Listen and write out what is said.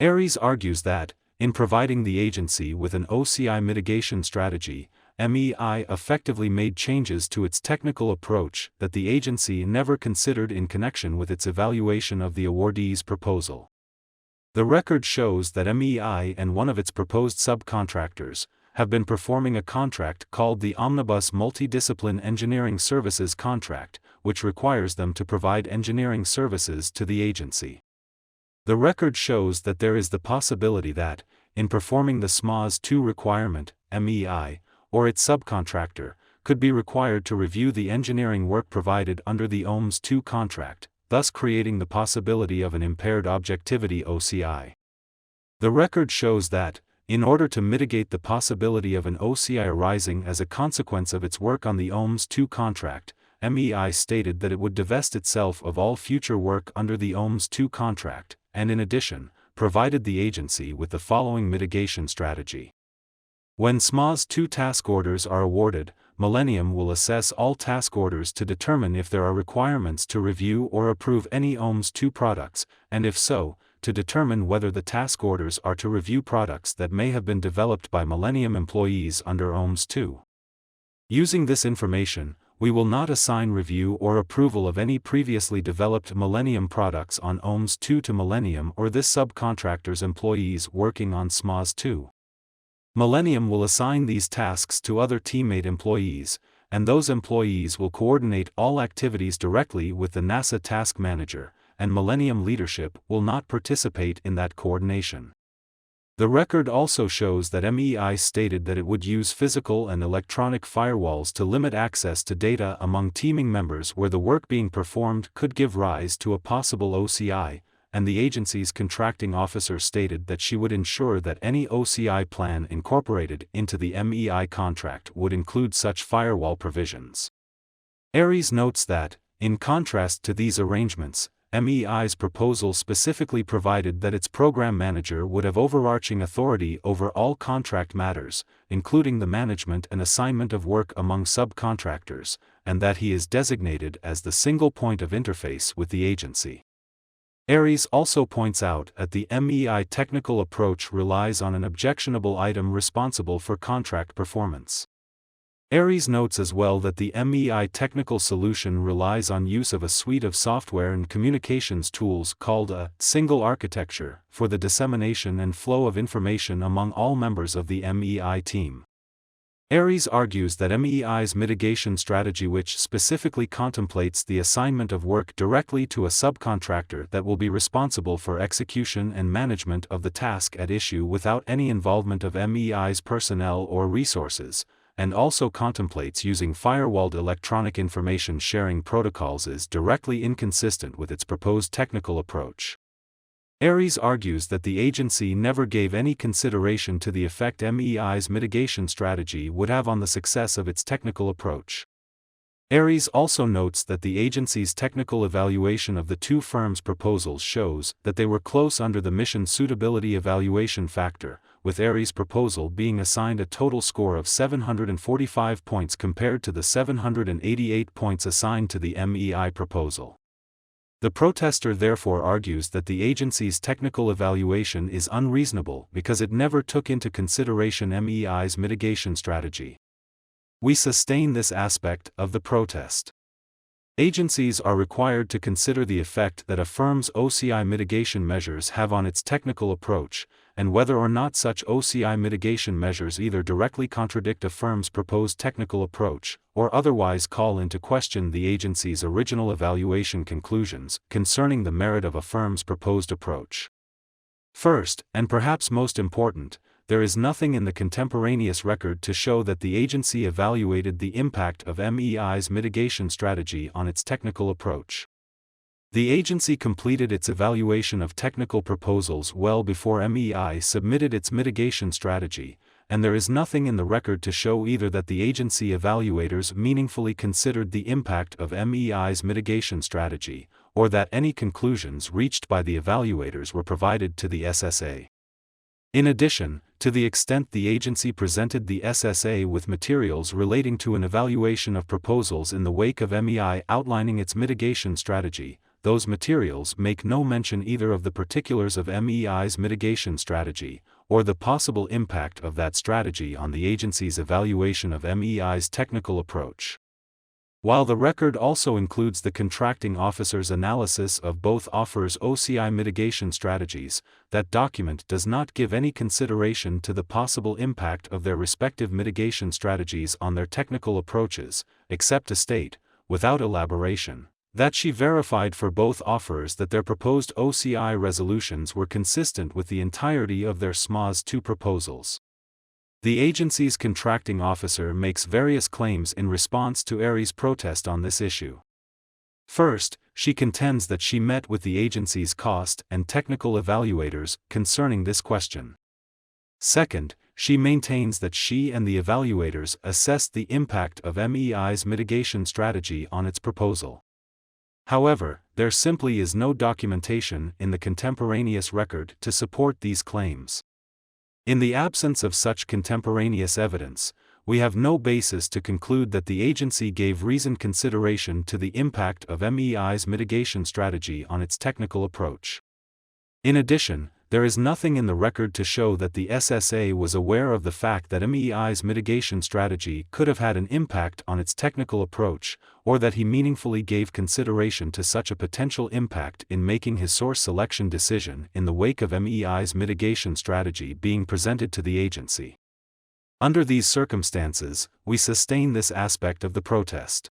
Ares argues that, in providing the agency with an OCI mitigation strategy, MEI effectively made changes to its technical approach that the agency never considered in connection with its evaluation of the awardee's proposal. The record shows that MEI and one of its proposed subcontractors have been performing a contract called the Omnibus Multidiscipline Engineering Services Contract, which requires them to provide engineering services to the agency. The record shows that there is the possibility that, in performing the SMAS 2 requirement, MEI, or its subcontractor, could be required to review the engineering work provided under the OMS 2 contract, thus creating the possibility of an impaired objectivity OCI. The record shows that, in order to mitigate the possibility of an OCI arising as a consequence of its work on the OMS 2 contract, MEI stated that it would divest itself of all future work under the OMS 2 contract, and in addition, provided the agency with the following mitigation strategy. When SMAS 2 task orders are awarded, Millennium will assess all task orders to determine if there are requirements to review or approve any OMS 2 products, and if so, to determine whether the task orders are to review products that may have been developed by Millennium employees under OMS 2. Using this information, we will not assign review or approval of any previously developed Millennium products on OMS 2 to Millennium or this subcontractor's employees working on SMAS 2. Millennium will assign these tasks to other teammate employees, and those employees will coordinate all activities directly with the NASA task manager, and Millennium leadership will not participate in that coordination. The record also shows that MEI stated that it would use physical and electronic firewalls to limit access to data among teaming members where the work being performed could give rise to a possible OCI, and the agency's contracting officer stated that she would ensure that any OCI plan incorporated into the MEI contract would include such firewall provisions. Ares notes that, in contrast to these arrangements, MEI's proposal specifically provided that its program manager would have overarching authority over all contract matters, including the management and assignment of work among subcontractors, and that he is designated as the single point of interface with the agency. Ares also points out that the MEI technical approach relies on an objectionable item responsible for contract performance. Ares notes as well that the MEI technical solution relies on use of a suite of software and communications tools called a single architecture for the dissemination and flow of information among all members of the MEI team. Ares argues that MEI's mitigation strategy, which specifically contemplates the assignment of work directly to a subcontractor that will be responsible for execution and management of the task at issue without any involvement of MEI's personnel or resources, and also contemplates using firewalled electronic information sharing protocols, is directly inconsistent with its proposed technical approach. Ares argues that the agency never gave any consideration to the effect MEI's mitigation strategy would have on the success of its technical approach. Ares also notes that the agency's technical evaluation of the two firms' proposals shows that they were close under the mission suitability evaluation factor, with Ares' proposal being assigned a total score of 745 points compared to the 788 points assigned to the MEI proposal. The protester therefore argues that the agency's technical evaluation is unreasonable because it never took into consideration MEI's mitigation strategy. We sustain this aspect of the protest. Agencies are required to consider the effect that a firm's OCI mitigation measures have on its technical approach, and whether or not such OCI mitigation measures either directly contradict a firm's proposed technical approach, or otherwise call into question the agency's original evaluation conclusions concerning the merit of a firm's proposed approach. First, and perhaps most important, there is nothing in the contemporaneous record to show that the agency evaluated the impact of MEI's mitigation strategy on its technical approach. The agency completed its evaluation of technical proposals well before MEI submitted its mitigation strategy, and there is nothing in the record to show either that the agency evaluators meaningfully considered the impact of MEI's mitigation strategy, or that any conclusions reached by the evaluators were provided to the SSA. In addition, to the extent the agency presented the SSA with materials relating to an evaluation of proposals in the wake of MEI outlining its mitigation strategy, those materials make no mention either of the particulars of MEI's mitigation strategy, or the possible impact of that strategy on the agency's evaluation of MEI's technical approach. While the record also includes the contracting officer's analysis of both offers' OCI mitigation strategies, that document does not give any consideration to the possible impact of their respective mitigation strategies on their technical approaches, except to state, without elaboration, that she verified for both offers that their proposed OCI resolutions were consistent with the entirety of their SMAS 2 proposals. The agency's contracting officer makes various claims in response to ARI's protest on this issue. First, she contends that she met with the agency's cost and technical evaluators concerning this question. Second, she maintains that she and the evaluators assessed the impact of MEI's mitigation strategy on its proposal. However, there simply is no documentation in the contemporaneous record to support these claims. In the absence of such contemporaneous evidence, we have no basis to conclude that the agency gave reasoned consideration to the impact of MEI's mitigation strategy on its technical approach. In addition, there is nothing in the record to show that the SSA was aware of the fact that MEI's mitigation strategy could have had an impact on its technical approach, or that he meaningfully gave consideration to such a potential impact in making his source selection decision in the wake of MEI's mitigation strategy being presented to the agency. Under these circumstances, we sustain this aspect of the protest.